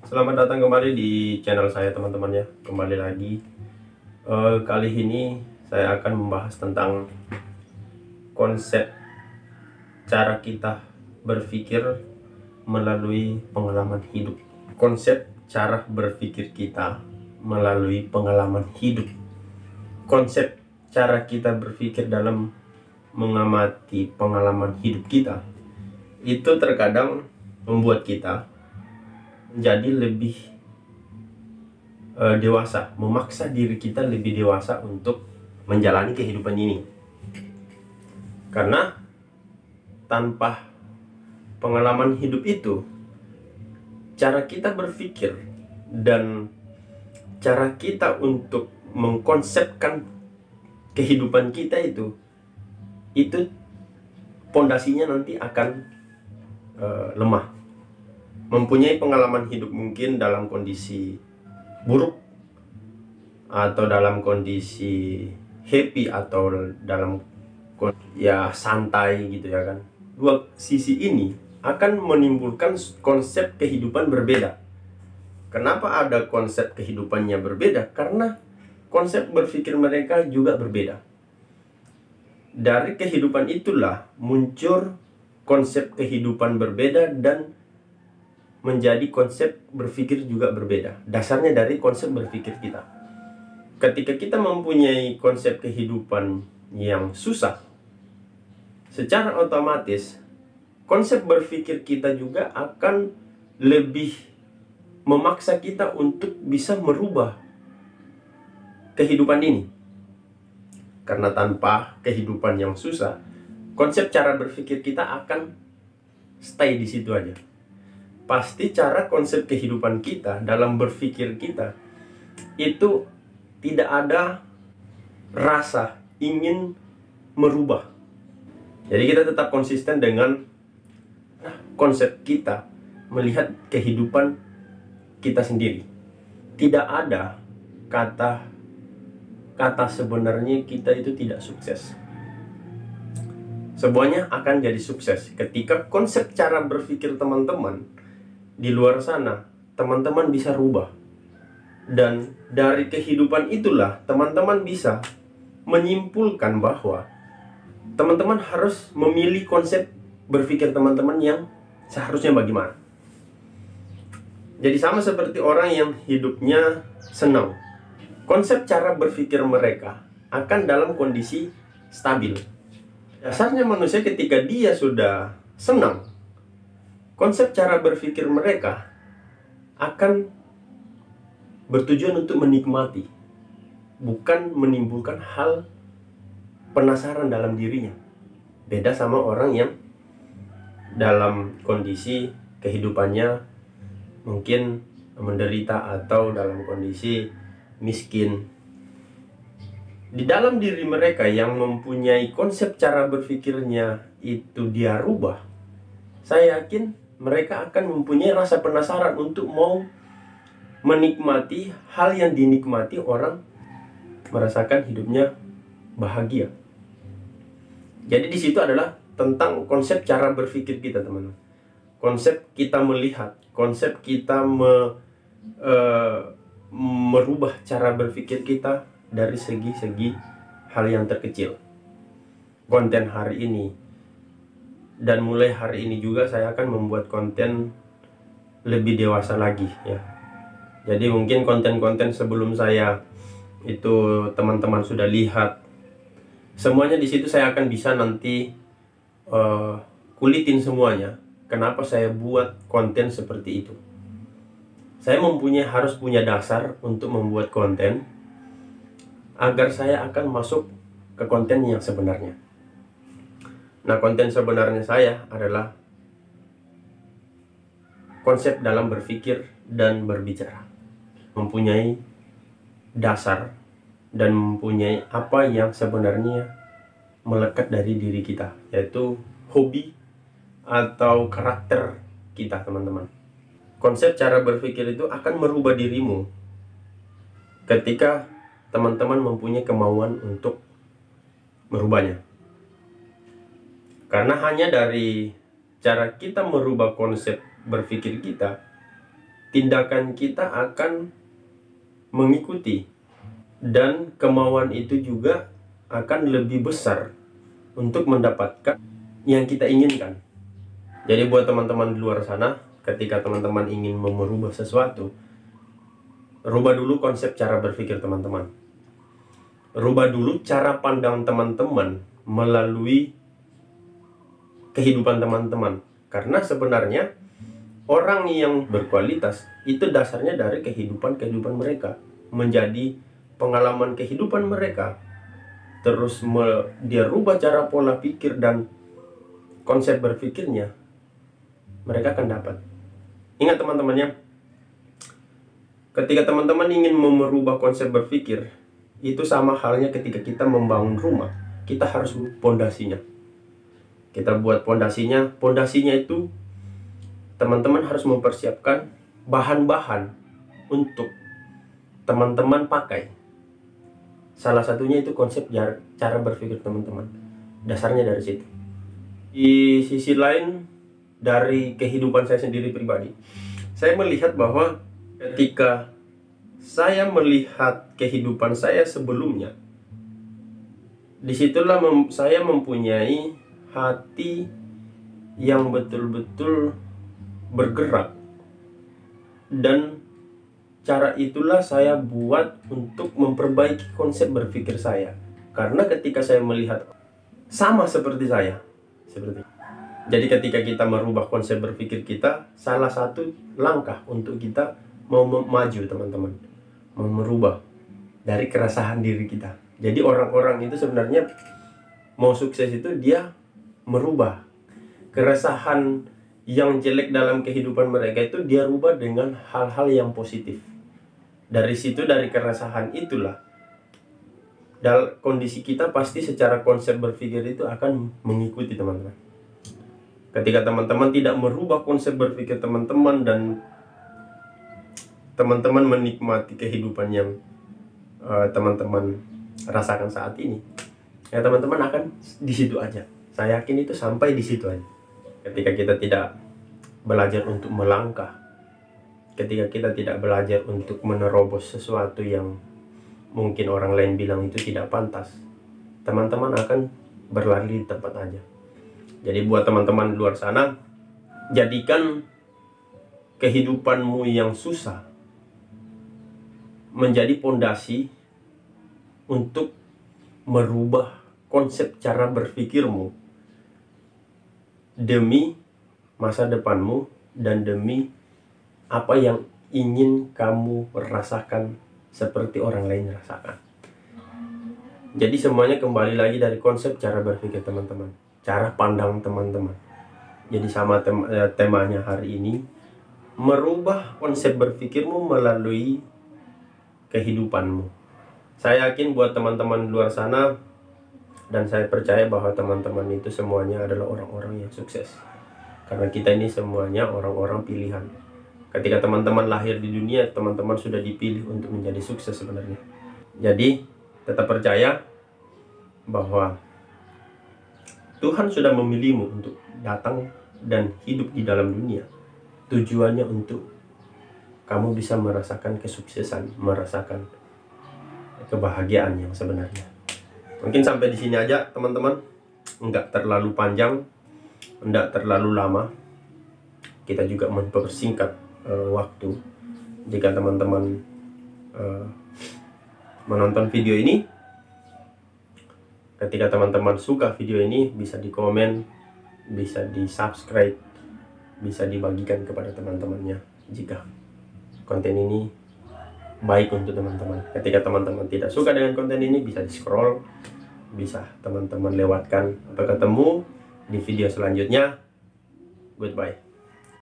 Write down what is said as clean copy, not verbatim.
Selamat datang kembali di channel saya teman-teman ya. Kembali lagi. Kali ini saya akan membahas tentang konsep cara kita berpikir melalui pengalaman hidup. Konsep cara berpikir kita melalui pengalaman hidup. Konsep cara kita berpikir dalam mengamati pengalaman hidup kita itu terkadang membuat kita menjadi lebih dewasa, memaksa diri kita lebih dewasa untuk menjalani kehidupan ini. Karena tanpa pengalaman hidup itu, cara kita berpikir dan cara kita untuk mengkonsepkan kehidupan kita itu pondasinya nanti akan lemah. Mempunyai pengalaman hidup mungkin dalam kondisi buruk atau dalam kondisi happy atau dalam santai gitu ya kan. Dua sisi ini akan menimbulkan konsep kehidupan berbeda. Kenapa ada konsep kehidupannya berbeda? Karena konsep berpikir mereka juga berbeda. Dari kehidupan itulah muncul konsep kehidupan berbeda dan menjadi konsep berpikir juga berbeda. Dasarnya dari konsep berpikir kita. Ketika kita mempunyai konsep kehidupan yang susah, secara otomatis konsep berpikir kita juga akan lebih memaksa kita untuk bisa merubah kehidupan ini. Karena tanpa kehidupan yang susah, konsep cara berpikir kita akan stay di situ aja. Pasti cara konsep kehidupan kita dalam berpikir kita itu tidak ada rasa ingin merubah. Jadi kita tetap konsisten dengan konsep kita melihat kehidupan kita sendiri. Tidak ada kata sebenarnya kita itu tidak sukses. Semuanya akan jadi sukses ketika konsep cara berpikir teman-teman di luar sana, teman-teman bisa rubah. Dan dari kehidupan itulah teman-teman bisa menyimpulkan bahwa teman-teman harus memilih konsep berpikir teman-teman yang seharusnya bagaimana. Jadi sama seperti orang yang hidupnya senang. Konsep cara berpikir mereka akan dalam kondisi stabil. Dasarnya manusia ketika dia sudah senang, konsep cara berpikir mereka akan bertujuan untuk menikmati, bukan menimbulkan hal penasaran dalam dirinya. Beda sama orang yang dalam kondisi kehidupannya mungkin menderita atau dalam kondisi miskin. Di dalam diri mereka yang mempunyai konsep cara berpikirnya itu dia rubah, saya yakin mereka akan mempunyai rasa penasaran untuk mau menikmati hal yang dinikmati orang merasakan hidupnya bahagia. Jadi di situ adalah tentang konsep cara berpikir kita, teman-teman. Konsep kita melihat, konsep kita merubah cara berpikir kita dari segi-segi hal yang terkecil. Konten hari ini dan mulai hari ini juga saya akan membuat konten lebih dewasa lagi ya. Jadi mungkin konten-konten sebelum saya itu teman-teman sudah lihat. Semuanya di situ saya akan bisa nanti kulitin semuanya. Kenapa saya buat konten seperti itu? Saya harus punya dasar untuk membuat konten agar saya akan masuk ke konten yang sebenarnya. Nah, konten sebenarnya saya adalah konsep dalam berpikir dan berbicara. Mempunyai dasar dan mempunyai apa yang sebenarnya melekat dari diri kita, yaitu hobi atau karakter kita, teman-teman. Konsep cara berpikir itu akan merubah dirimu ketika teman-teman mempunyai kemauan untuk merubahnya. Karena hanya dari cara kita merubah konsep berpikir kita, tindakan kita akan mengikuti, dan kemauan itu juga akan lebih besar untuk mendapatkan yang kita inginkan. Jadi buat teman-teman di luar sana, ketika teman-teman ingin merubah sesuatu, rubah dulu konsep cara berpikir teman-teman. Rubah dulu cara pandang teman-teman melalui kehidupan teman-teman. Karena sebenarnya orang yang berkualitas itu dasarnya dari kehidupan mereka, menjadi pengalaman kehidupan mereka. Terus dia rubah cara pola pikir dan konsep berpikirnya, mereka akan dapat. Ingat teman-temannya, ketika teman-teman ingin merubah konsep berpikir, itu sama halnya ketika kita membangun rumah. Kita harus pondasinya. Kita buat pondasinya. Pondasinya itu teman-teman harus mempersiapkan bahan-bahan untuk teman-teman pakai. Salah satunya itu konsep cara berpikir teman-teman. Dasarnya dari situ. Di sisi lain, dari kehidupan saya sendiri pribadi, saya melihat bahwa ketika saya melihat kehidupan saya sebelumnya, disitulah saya mempunyai hati yang betul-betul bergerak, dan cara itulah saya buat untuk memperbaiki konsep berpikir saya. Karena ketika saya melihat sama seperti saya, jadi ketika kita merubah konsep berpikir kita, salah satu langkah untuk kita mau maju teman-teman, mau merubah dari keresahan diri kita. Jadi orang-orang itu sebenarnya mau sukses itu dia merubah keresahan yang jelek dalam kehidupan mereka, itu dia rubah dengan hal-hal yang positif. Dari situ, dari keresahan itulah dalam kondisi kita pasti secara konsep berpikir itu akan mengikuti teman-teman. Ketika teman-teman tidak merubah konsep berpikir teman-teman dan teman-teman menikmati kehidupan yang teman-teman rasakan saat ini, ya teman-teman akan di situ aja. Saya yakin itu sampai di situ aja. Ketika kita tidak belajar untuk melangkah, ketika kita tidak belajar untuk menerobos sesuatu yang mungkin orang lain bilang itu tidak pantas, teman-teman akan berlari di tempat aja. Jadi buat teman-teman di luar sana, jadikan kehidupanmu yang susah menjadi pondasi untuk merubah konsep cara berpikirmu demi masa depanmu dan demi apa yang ingin kamu rasakan seperti orang lain rasakan. Jadi semuanya kembali lagi dari konsep cara berpikir teman-teman, cara pandang teman-teman. Jadi sama temanya hari ini, merubah konsep berpikirmu melalui kehidupanmu. Saya yakin buat teman-teman di luar sana, dan saya percaya bahwa teman-teman itu semuanya adalah orang-orang yang sukses. Karena kita ini semuanya orang-orang pilihan. Ketika teman-teman lahir di dunia, teman-teman sudah dipilih untuk menjadi sukses sebenarnya. Jadi tetap percaya bahwa Tuhan sudah memilihmu untuk datang dan hidup di dalam dunia. Tujuannya untuk kamu bisa merasakan kesuksesan, merasakan kebahagiaan yang sebenarnya. Mungkin sampai di sini aja teman-teman. Enggak terlalu panjang, enggak terlalu lama. Kita juga mempersingkat waktu. Jika teman-teman menonton video ini, ketika teman-teman suka video ini, bisa di komen, bisa di subscribe, bisa dibagikan kepada teman-temannya jika konten ini baik untuk teman-teman. Ketika teman-teman tidak suka dengan konten ini, bisa di scroll, bisa teman-teman lewatkan. Sampai ketemu di video selanjutnya. Goodbye.